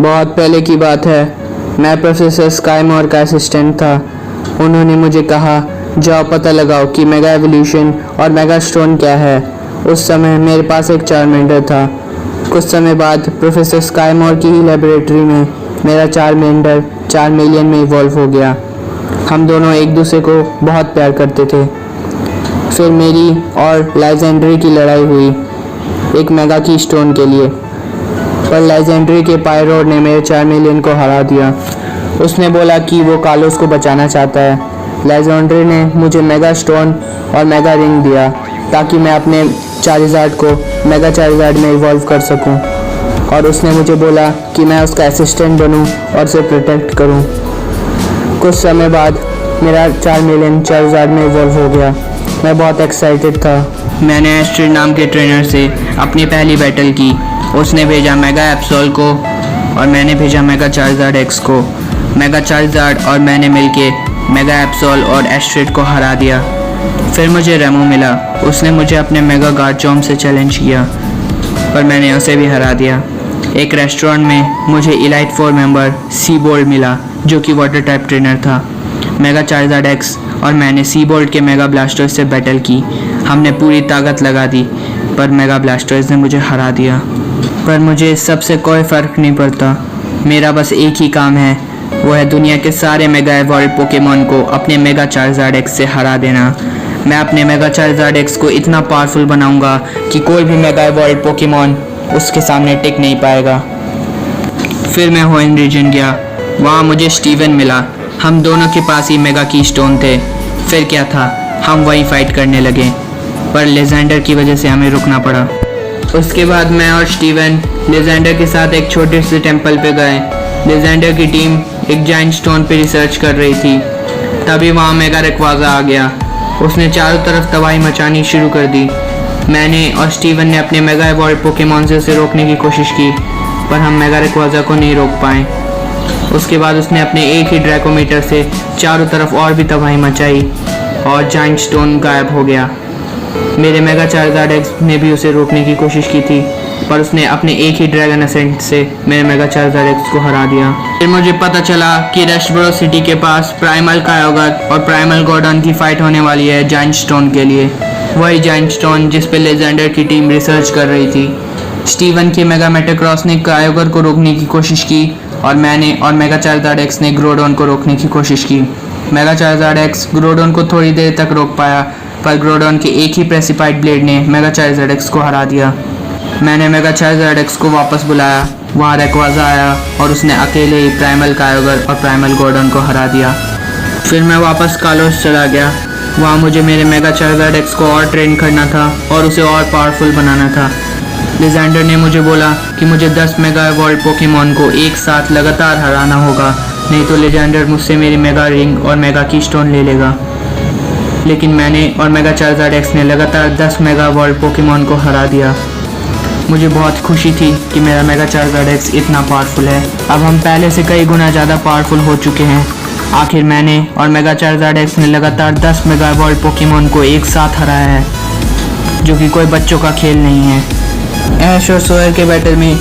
बहुत पहले की बात है। मैं प्रोफेसर स्काईमोर का असिस्टेंट था। उन्होंने मुझे कहा, जाओ पता लगाओ कि मेगा एवोल्यूशन और मेगा स्टोन क्या है। उस समय मेरे पास एक चार्मेंडर था। कुछ समय बाद प्रोफेसर स्काईमोर की ही लेबोरेटरी में मेरा चार्मेंडर 4 मिलियन में इवॉल्व हो गया। हम दोनों एक दूसरे को बहुत प्यार करते थे। फिर मेरी और लाइजेंड्री की लड़ाई हुई एक मेगा की स्टोन के लिए, पर लेजेंडरी के पायरोड ने मेरे 4 मिलियन को हरा दिया। उसने बोला कि वो कार्लोस को बचाना चाहता है। लेजेंडरी ने मुझे मेगा स्टोन और मेगा रिंग दिया ताकि मैं अपने चारिज़ार्ड को मेगा चारिज़ार्ड में इवॉल्व कर सकूं, और उसने मुझे बोला कि मैं उसका असिस्टेंट बनूं और उसे प्रोटेक्ट करूं। कुछ समय बाद मेरा 4 मिलियन चारिज़ार्ड में इवॉल्व हो गया। मैं बहुत एक्साइटेड था। मैंने एस्ट्रिड नाम के ट्रेनर से अपनी पहली बैटल की। उसने भेजा मेगा एप्सोल को और मैंने भेजा मेगा चार्जार्ड एक्स को। मेगा चार्जार्ड और मैंने मिलके मेगा एप्सोल और एस्ट्रिड को हरा दिया। फिर मुझे रेमो मिला। उसने मुझे अपने मेगा गार्चोम से चैलेंज किया, पर मैंने उसे भी हरा दिया। एक रेस्टोरेंट में मुझे इलाइट 4 मेंबर सीबोल्ट मिला, जो कि वाटर टाइप ट्रेनर था। मेगा चार्जार्ड एक्स और मैंने सीबोल्ट के मेगा ब्लास्टर्स से बैटल की। हमने पूरी ताकत लगा दी, पर मेगा ब्लास्टर्स ने मुझे हरा दिया। पर मुझे इस सब से कोई फ़र्क नहीं पड़ता। मेरा बस एक ही काम है, वो है दुनिया के सारे मेगा एवॉल्व पोकेमॉन को अपने मेगा चार्जार्ड एक्स से हरा देना। मैं अपने मेगा चार्जार्ड एक्स को इतना पावरफुल बनाऊंगा कि कोई भी मेगा एवॉल्व पोकेमॉन उसके सामने टिक नहीं पाएगा। फिर मैं होएन रीजन गया। वहाँ मुझे स्टीवन मिला। हम दोनों के पास ही मेगा की स्टोन थे। फिर क्या था, हम वहीं फाइट करने लगे, पर लेजेंडर की वजह से हमें रुकना पड़ा। उसके बाद मैं और स्टीवन लेजेंडर के साथ एक छोटे से टेंपल पे गए। लेजेंडर की टीम एक जाइंट स्टोन पे रिसर्च कर रही थी। तभी वहाँ मेगा रेक्वाजा आ गया। उसने चारों तरफ तबाही मचानी शुरू कर दी। मैंने और स्टीवन ने अपने मेगा एवॉल्व पोकेमॉन से उसे रोकने की कोशिश की, पर हम मेगा रेक्वाजा को नहीं रोक पाए। उसके बाद उसने अपने एक ही ड्रैकोमीटर से चारों तरफ और भी तबाही मचाई और जाइंट स्टोन गायब हो गया। मेरे मेगा चार्जार्ड एक्स ने भी उसे रोकने की कोशिश की थी, पर उसने अपने एक ही ड्रैगन असेंट से मेरे मेगा चार्जार्ड एक्स को हरा दिया। फिर मुझे पता चला कि रेस्टब्रो सिटी के पास प्राइमल कायोगर और प्राइमल गॉर्डन की फाइट होने वाली है जाइंट स्टोन के लिए। वही जाइंट स्टोन जिस पे लेजेंडर की टीम रिसर्च कर रही थी। स्टीवन के मेगा मेटाक्रॉस ने कायोगर को रोकने की कोशिश की और मैंने और मेगा चार्जार्ड एक्स ने ग्रोडोन को रोकने की कोशिश की। मेगा चार्जार्ड एक्स ग्रोडोन को थोड़ी देर तक रोक पाया, पर ग्रोडोन के एक ही प्रेसिफाइड ब्लेड ने मेगा चार्जार्ड एक्स को हरा दिया। मैंने मेगा चार्जार्ड एक्स को वापस बुलाया। वहाँ रेक्वाजा आया और उसने अकेले ही प्राइमल कायोगर और प्राइमल गॉर्डन को हरा दिया। फिर मैं वापस कालोस चला गया। वहाँ मुझे मेरे मेगा चार्जार्ड एक्स को और ट्रेन करना था और उसे और पावरफुल बनाना था। लेजेंडर ने मुझे बोला कि मुझे 10 मेगा एवॉल्व पोकेमॉन को एक साथ लगातार हराना होगा, नहीं तो लेजेंडर मुझसे मेरी मेगा रिंग और मेगा की स्टोन ले लेगा। लेकिन मैंने और मेगा चार्जार्ड एक्स ने लगातार 10 मेगा एवॉल्व पोकेमॉन को हरा दिया। मुझे बहुत खुशी थी कि मेरा मेगा चार्जार्ड एक्स इतना पावरफुल है। अब हम पहले से कई गुना ज़्यादा पावरफुल हो चुके हैं। आखिर मैंने और मेगा चार्जार्ड एक्स ने लगातार 10 मेगा एवॉल्व पोकेमॉन को एक साथ हराया है, जो कि कोई बच्चों का खेल नहीं है। ऐश और सोयर के बैटल में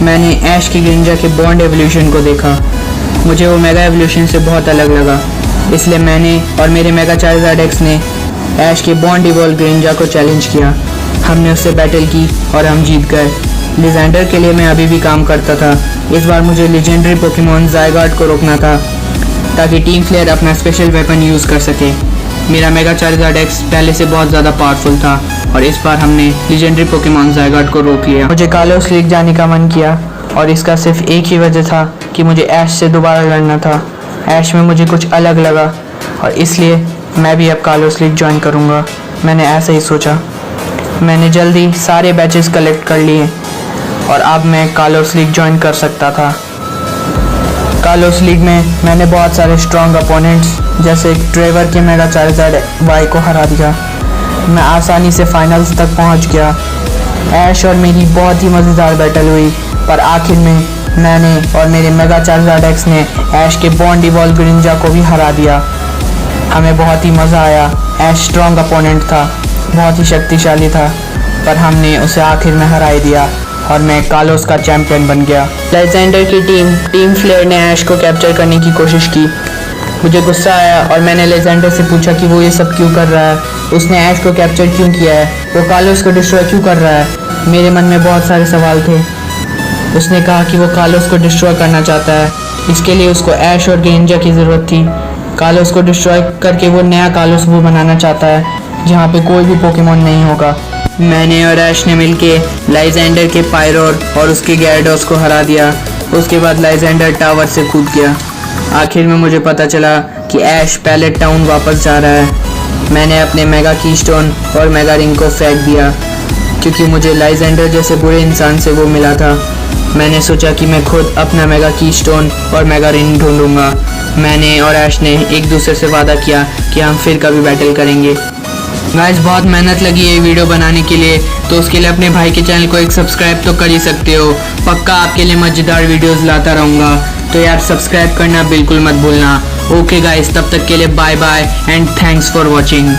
मैंने ऐश की ग्रिंजा के बॉन्ड एवोल्यूशन को देखा। मुझे वो मेगा एवोल्यूशन से बहुत अलग लगा, इसलिए मैंने और मेरे मेगा चार्जार्ड एक्स ने ऐश के बॉन्ड इवॉल्व ग्रिंजा को चैलेंज किया। हमने उससे बैटल की और हम जीत गए। लेजेंडर के लिए मैं अभी भी काम करता था। इस बार मुझे लेजेंडरी पोकेमॉन ज़ायगार्ड को रोकना था ताकि टीम फ्लेयर अपना स्पेशल वेपन यूज़ कर सके। मेरा मेगा चार्जार्ड एक्स पहले से बहुत ज़्यादा पावरफुल था और इस बार हमने लेजेंडरी पोकेमॉन ज़ायगार्ड को रोक लिया। मुझे कालोस लीग जाने का मन किया और इसका सिर्फ एक ही वजह था कि मुझे ऐश से दोबारा लड़ना था। ऐश में मुझे कुछ अलग लगा और इसलिए मैं भी अब कालोस लीग ज्वाइन करूँगा। मैंने ऐसे ही सोचा। मैंने जल्दी सारे बैचेस कलेक्ट कर लिए और अब मैं कालोस लीग ज्वाइन कर सकता था। कालोस लीग में मैंने बहुत सारे स्ट्रॉन्ग अपोनेंट्स जैसे ट्रेवर के मेगा चार्जार्ड वाई को हरा दिया। मैं आसानी से फाइनल्स तक पहुंच गया। ऐश और मेरी बहुत ही मज़ेदार बैटल हुई, पर आखिर में मैंने और मेरे मेगा चार्जार्ड एक्स ने ऐश के बॉन्ड इवॉल्व ग्रिंजा को भी हरा दिया। हमें बहुत ही मज़ा आया। ऐश स्ट्रॉन्ग अपोनेंट था, बहुत ही शक्तिशाली था, पर हमने उसे आखिर में हरा ही दिया और मैं कार्लोस का चैंपियन बन गया। लेजेंडर की टीम फ्लेयर ने ऐश को कैप्चर करने की कोशिश की। मुझे गुस्सा आया और मैंने लेजेंडर से पूछा कि वो ये सब क्यों कर रहा है, उसने ऐश को कैप्चर क्यों किया है, वो कार्लोस को डिस्ट्रॉय क्यों कर रहा है। मेरे मन में बहुत सारे सवाल थे। उसने कहा कि वो कार्लोस को डिस्ट्रॉय करना चाहता है, इसके लिए उसको ऐश और ग्रेंजर की ज़रूरत थी। कार्लोस को डिस्ट्रॉय करके वो नया कार्लोस वो बनाना चाहता है जहाँ पे कोई भी पोकेमॉन नहीं होगा। मैंने और ऐश ने मिलके लाइजेंडर के पायरोर और उसके गैरडॉस को हरा दिया। उसके बाद लाइजेंडर टावर से कूद गया। आखिर में मुझे पता चला कि ऐश पैलेट टाउन वापस जा रहा है। मैंने अपने मेगा कीस्टोन और मेगा रिंग को फेंक दिया क्योंकि मुझे लाइजेंडर जैसे बुरे इंसान से वो मिला था। मैंने सोचा कि मैं खुद अपना मेगा कीस्टोन और मेगा रिंग ढूंढूंगा। मैंने और ऐश ने एक दूसरे से वादा किया कि हम फिर कभी बैटल करेंगे। गाइस, बहुत मेहनत लगी है वीडियो बनाने के लिए, तो उसके लिए अपने भाई के चैनल को एक सब्सक्राइब तो कर ही सकते हो। पक्का आपके लिए मज़ेदार वीडियोस लाता रहूँगा, तो यार सब्सक्राइब करना बिल्कुल मत भूलना। ओके गाइस, तब तक के लिए bye bye and thanks for watching.